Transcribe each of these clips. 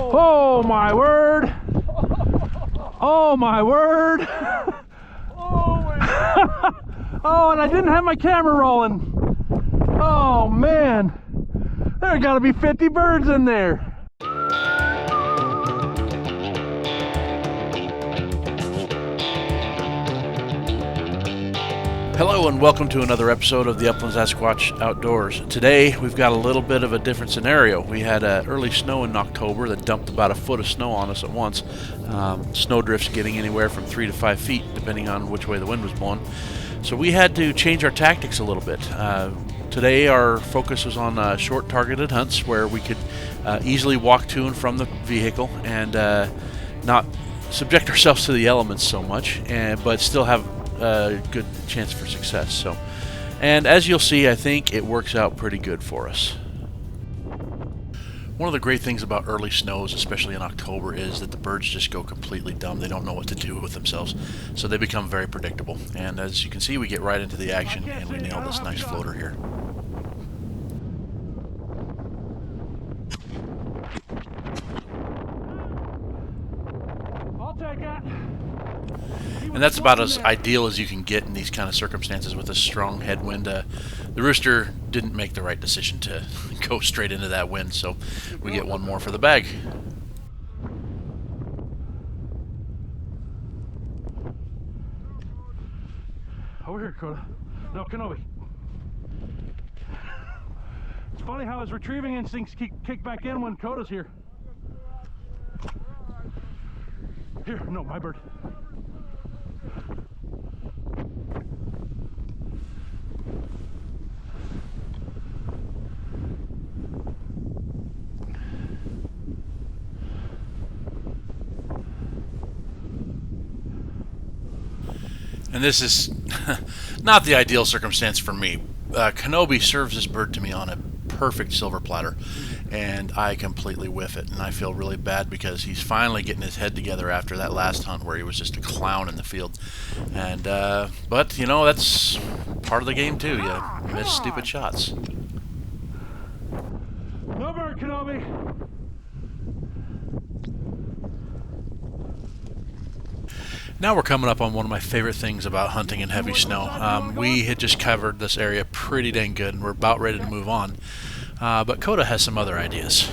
Oh my word! Oh my word! Oh, and I didn't have my camera rolling. Oh man, there gotta be 50 birds in there. Hello and welcome to another episode of the Upland Sasquatch Outdoors. Today we've got a little bit of a different scenario. We had early snow in October that dumped about a foot of snow on us at once. Snow drifts getting anywhere from 3 to 5 feet depending on which way the wind was blowing. So we had to change our tactics a little bit. Today our focus was on short targeted hunts where we could easily walk to and from the vehicle and not subject ourselves to the elements so much, but still have a good chance for success. And as you'll see, I think it works out pretty good for us. One of the great things about early snows, especially in October, is that the birds just go completely dumb. They don't know what to do with themselves, so they become very predictable. And as you can see, we get right into the action and we nail this nice floater here. I'll take it. And that's about as ideal as you can get in these kind of circumstances with a strong headwind. The rooster didn't make the right decision to go straight into that wind, so we get one more for the bag. Over here, Dakota. No, Kenobi. It's funny how his retrieving instincts kick back in when Coda's here. Here, no, my bird. And this is not the ideal circumstance for me. Kenobi serves this bird to me on a perfect silver platter, and I completely whiff it. And I feel really bad because he's finally getting his head together after that last hunt where he was just a clown in the field. And but you know, that's part of the game too. You miss stupid shots. No bird, Kenobi. Now we're coming up on one of my favorite things about hunting in heavy snow. We had just covered this area pretty dang good, and we're about ready to move on. But Coda has some other ideas.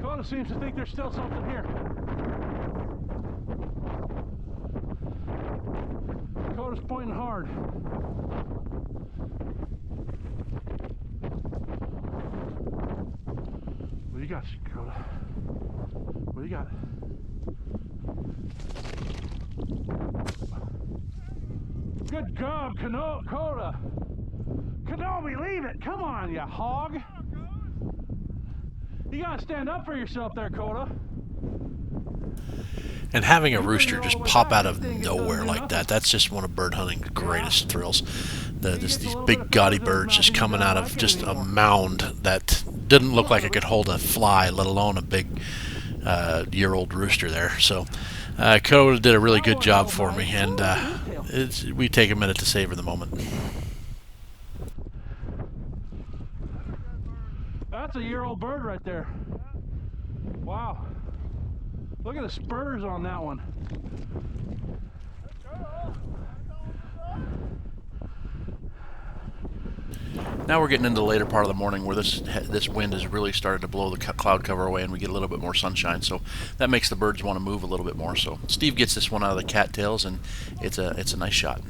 Coda seems to think there's still something here. Coda's pointing hard. What do you got, Coda? What do you got? Good job, Coda. Kenobi, leave it. Come on, you hog. You gotta stand up for yourself there, Coda. And having a rooster just pop out of nowhere like that, that's just one of bird hunting's greatest thrills. These big gaudy birds just coming out of just a mound that didn't look like it could hold a fly, let alone a big year-old rooster there. So Coda did a really good job for me, and we take a minute to savor the moment. That's a year-old bird right there. Wow. Look at the spurs on that one. Now we're getting into the later part of the morning where this wind has really started to blow the cloud cover away and we get a little bit more sunshine, so that makes the birds want to move a little bit more. So Steve gets this one out of the cattails and it's a nice shot.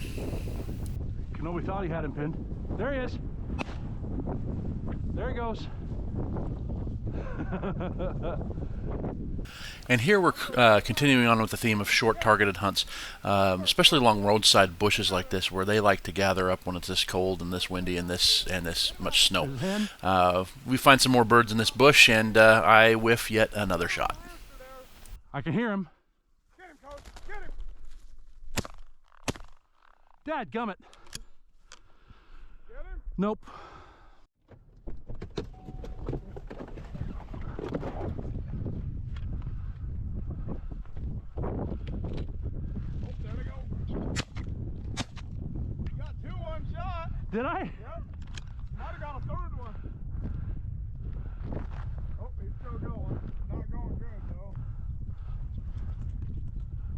Kenobi thought he had him pinned. There he is. There he goes. And here we're continuing on with the theme of short targeted hunts, especially along roadside bushes like this where they like to gather up when it's this cold and this windy and this much snow. We find some more birds in this bush and I whiff yet another shot. I can hear him. Get him, Coach. Get him. Dadgummit. Get him? Nope. Did I? Yep. Might have got a third one.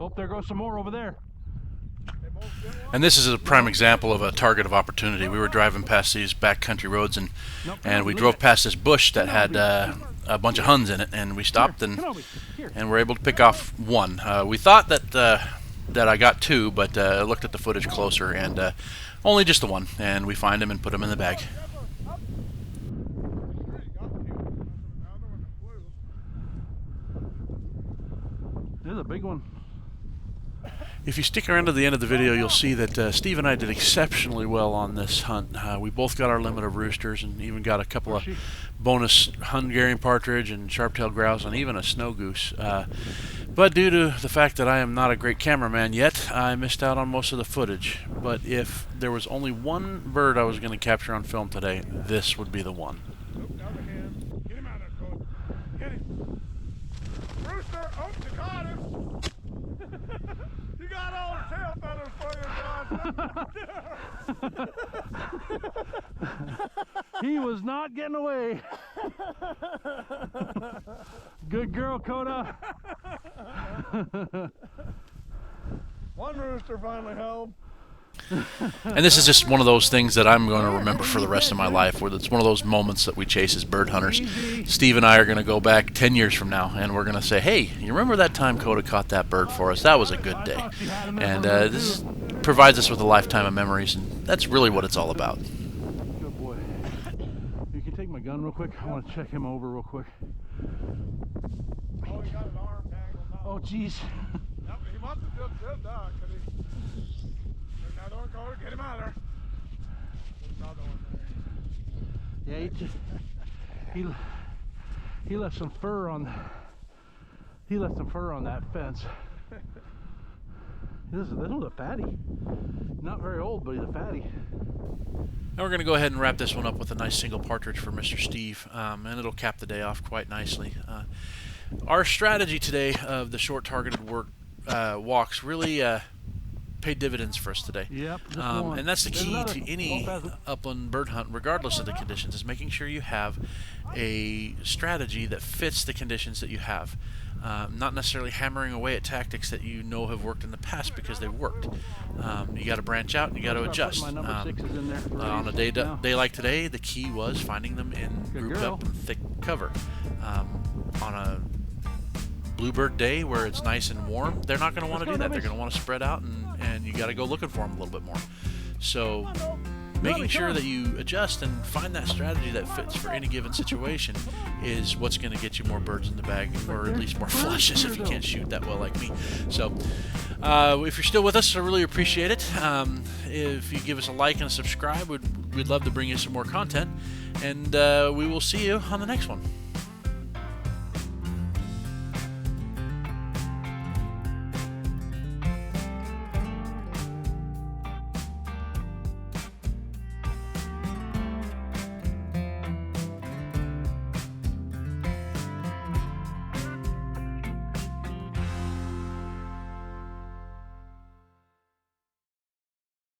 Oh, there goes some more over there. And this is a prime example of a target of opportunity. We were driving past these backcountry roads, and we drove past this bush that had a bunch of Huns in it, and we stopped and were able to pick off one. We thought that I got two, but I looked at the footage closer, and only just the one. And we find him and put him in the bag. There's a big one. If you stick around to the end of the video, you'll see that Steve and I did exceptionally well on this hunt. We both got our limit of roosters and even got a couple of bonus Hungarian partridge and sharp-tailed grouse and even a snow goose. But due to the fact that I am not a great cameraman yet, I missed out on most of the footage. But if there was only one bird I was going to capture on film today, this would be the one. Get him out of there, Cody. Get him. Rooster, oh, you got him. You got all the tail feathers for you, John. He was not getting away. Good girl, Coda. One rooster finally held. And this is just one of those things that I'm going to remember for the rest of my life, where it's one of those moments that we chase as bird hunters. Steve and I are going to go back 10 years from now, and we're going to say, hey, you remember that time Coda caught that bird for us? That was a good day. And this provides us with a lifetime of memories, and that's really what it's all about. Good boy. You can take my gun real quick. I want to check him over real quick. Oh, he got his arm tangled up. Oh, jeez. Yep, he must have just did that, because he... There's another one, Cody. Get him out of there. There's another one there. Yeah, he left some fur on that fence. This one's a fatty. Not very old, but he's a fatty. Now we're going to go ahead and wrap this one up with a nice single partridge for Mr. Steve, and it'll cap the day off quite nicely. Our strategy today of the short targeted walks really paid dividends for us today. Yep, and that's the key to any upland bird hunt, regardless of the conditions, is making sure you have a strategy that fits the conditions that you have. Not necessarily hammering away at tactics that you know have worked in the past because they've worked. You got to branch out and you got to adjust. On a day like today, the key was finding them in grouped up and thick cover. On a bluebird day where it's nice and warm, they're not going to want to do that. They're going to want to spread out, and you got to go looking for them a little bit more. So making sure that you adjust and find that strategy that fits for any given situation is what's going to get you more birds in the bag, or at least more flushes if you can't shoot that well like me. So if you're still with us, I really appreciate it. If you give us a like and a subscribe, we'd love to bring you some more content, and we will see you on the next one.